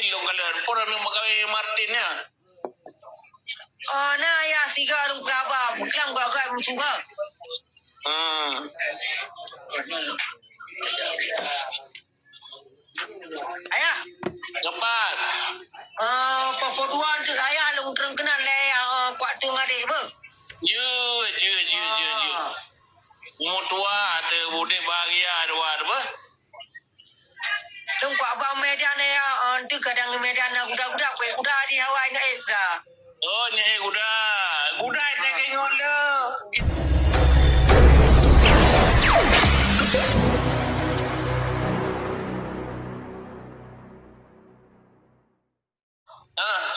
Martin lo kalan. Pura ni magawin Martin ya. Oh, nah ya tiga orang kaba, bukan gak musuh. Ayah. Cepat. Perfoduan tu saya long terang kenal kuat tu ngadik apa? Je. Umur tua atau budak bahagia luar apa? Long kuat abang medan tu kadang medan budak-budak udah di Hawaii naik ke. Oh, ni Guda itu kengol le.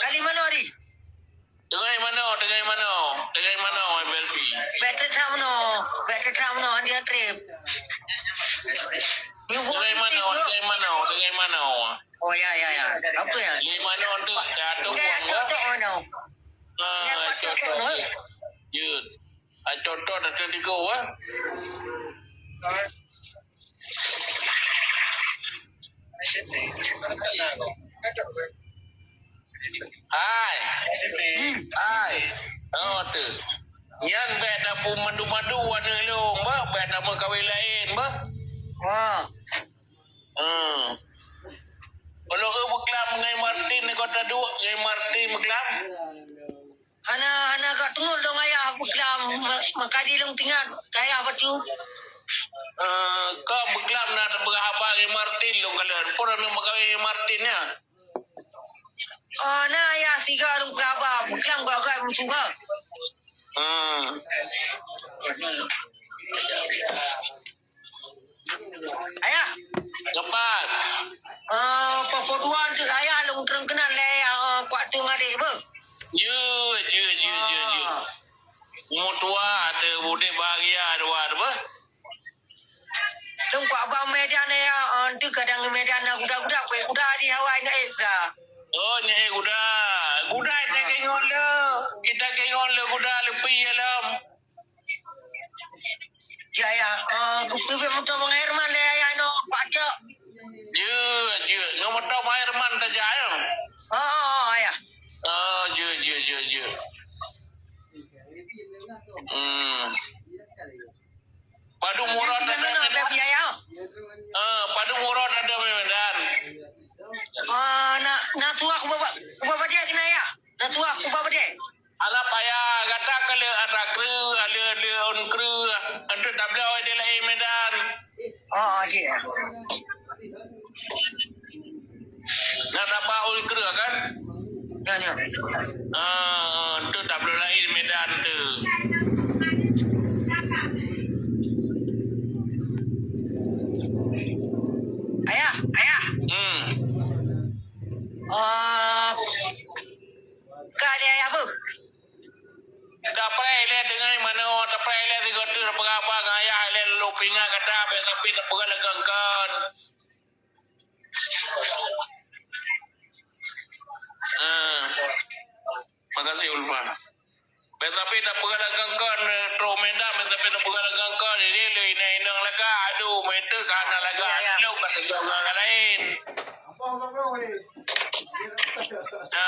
Kali mana hari? Dengan mana? MLP. Better time no dia trip. Dengan mana? Oh ya. Apa ya? Di mana tu? Jatuh Kayak buang contoh mana? contoh. Ya. Contoh dah terdigo ah. Hai. Oh tu. Yan bet dapur madu-madu warna long ba, bet nama kawin lain ba. Kalau berkelam dengan Martin ni kota dua dengan Martin berkelam. Hana kat tunggu dong ayah berkelam makadi long tinggal kaya apa tu? Kau berkelam nak berhabar dengan Martin lo kalan. Pura ni magawin Martin ya. Oh, nah ya tiga orang kaba, bukan gak musuh. Ayah. Cepat. Perfoduan tu saya long terang kenal kuat tu ngadik apa? Je. Umur tua atau budak bahagia luar apa? Long kuat abang medan tu kadang medan budak-budak udah di Hawaii naik ke. Oh, ni Guda itu kengol le. Kita kengol le Guda lebih alam. Ya. Kupipit motor pengherman le ayah no pacak. Je. Nombor tahu Mahirman saja ya. Ayah. Je. Padu murad ada Medan. Biaya. Padu murad ada Medan. Nak tua aku bawa dia kena ya. Nak tua aku bawa dia. Ala payah kata kalau ada kru, ada on kru, ada tabla ada lain Medan. Ya. Nak dapat on kru kan? Ya. Tu tabla lain Medan tu. Ayah. Kali ayah apa? Dapat ele dengan mana dapat ele di kota berapa gaya ele lupinga kata tapi tak bukan legangkan. Makasih Ulpan. Tapi tak bukan legangkan Tromenda tapi tak bukan legangkan ini inang laga aduh meter kana laga lu kata orang lain.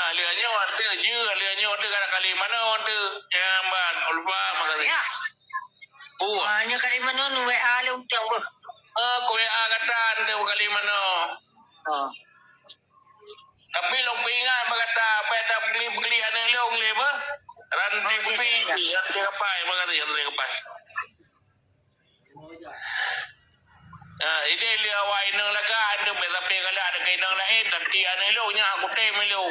Lihatnya waktu je, lihatnya waktu kali mana waktu yang ban Ulfa makasih. Ya. Hanya kali mana WA le untuk apa? Kowe kata ante kali mana. Tapi long pingan berkata beta beli ane long le ba. Rantai kopi, rantai kapai makasih rantai kapai. Ini dia awak inang laga ada tapi kalau ada kainang lain tapi ane lo nya aku tem lo.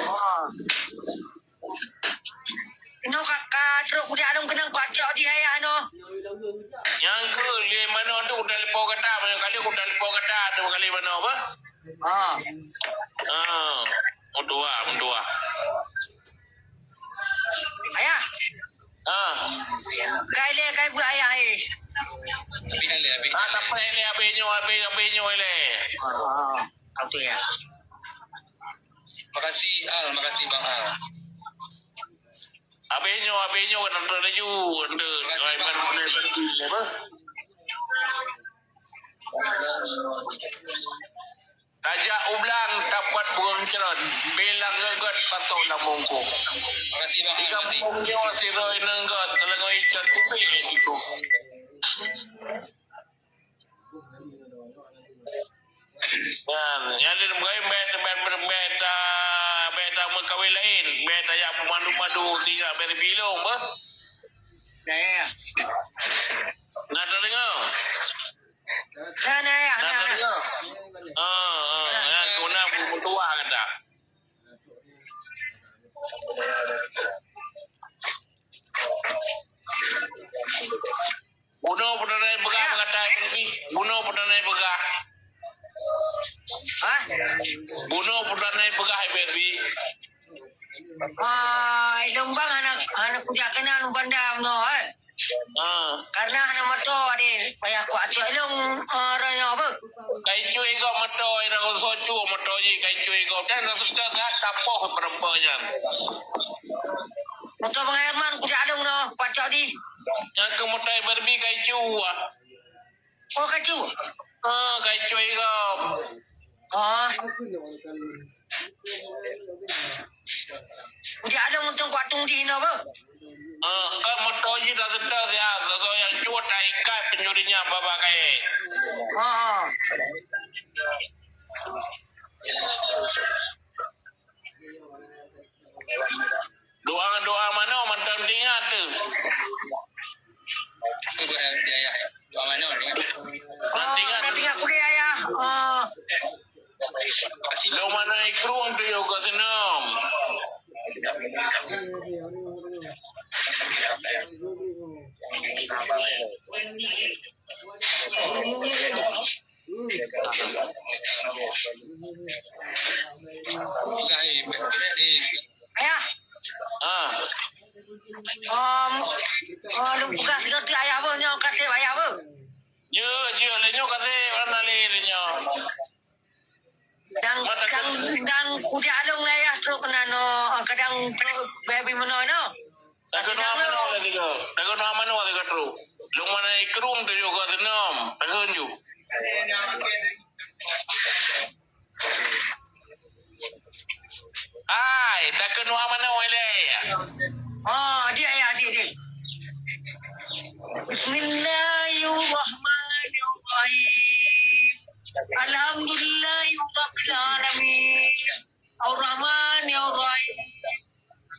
Ino kakak terus udah adong kenang pacak dia ayah no. Yang ke le mana tu udah lepo kata kali udah lepo kata tu kali mana apa? Mudua. Ayah. Kai bu ayah Tapi ele abenyo ele. Itu ya. Makasih Bang Al. Abenyo kan teraju untuk driver mana apa? Ajak ulang dapat burung cerot. Bilang gegot pasal lambung ko. Terima kasih bang. Tiga Terima kasih. puluh siroi nenggot. Selengoi ikan kupi itu. Yan din mga beta magkawilain. Beta ya pemadu-madu tiga berbilong ba? Naya. Nadalingaw. Naya. Nadalingaw. Yan kuna bumutuwa kata. Buno pun na ibaga kata ini. Buno pun na ibaga. Ha? Buno pun na ibaga berbi. Ilong bang anak kuja kena nung bandam no eh. Karena anak mato ade payah kuat ilong orang apa? Kai cuy kau mato ira kau socu mato ji kai cuy kau dan suka gak tapoh perempuannya. Mato pengayman kuja alung no pacok di. Yang kemudian berbi kai cuy. Oh kaju. Kai cuy kau. Kuja alung untuk kuatung di no apa? Kan mato ji dah sedar ya. So yang cuy dah ikat penyurinya bapa kai. Doa mana mantan tinggal tu. Itu buat dia ya. Doa mana ni? Nanti aku dia ayah. Terima kasih bang. Lo mana ikrung tu yo kat senam. Ayah. Lu buka sekali ayah apa nyo kasih ayah apa? Je lenyo kata mana lenyo. Dan kuda alung ayah tu kena no kadang tu baby mana no. Takkan mana lagi ke? Takkan mana lagi ke tu? Lo mana ikrung tu yo kat senam. Takkan ju. Ai, takkan mana lagi? Dia ayah dia. Bismillahirrahmanirrahim. Alhamdulillahirabbil alamin. Ar-Rahmanir-Rahim.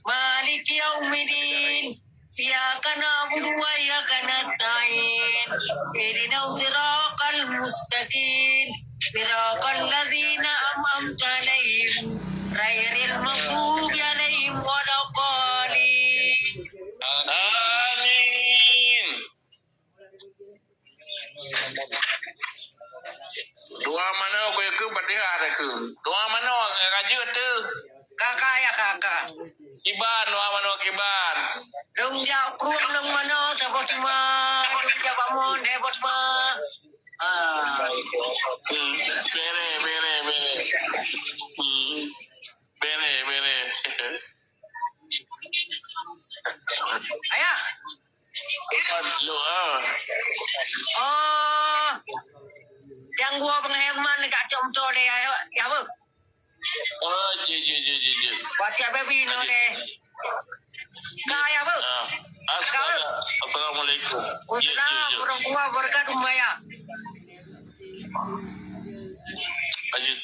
Maliki yaumiddin. Iyyaka na'budu wa iyyaka nasta'in. Ihdinas siratal mustaqim. Siratal ladzina an'amta 'alaihim ghairil maghdubi 'alaihim waladdallin. Amin. Doa mana aku ke pada ada ke? Doa mana raja tu? Kakak ya kakak. Kiban doa mana kiban? Dong jauh kurung dong mana sebab cuma dong jauh bangun hebat mah. Bere. Ayah. Yang gua penghemat dekat contoh deh ya apa? Je. Baca baby no deh. Kaya apa? Assalamualaikum. Waalaikumsalam warahmatullahi wabarakatuh ya. Lanjut.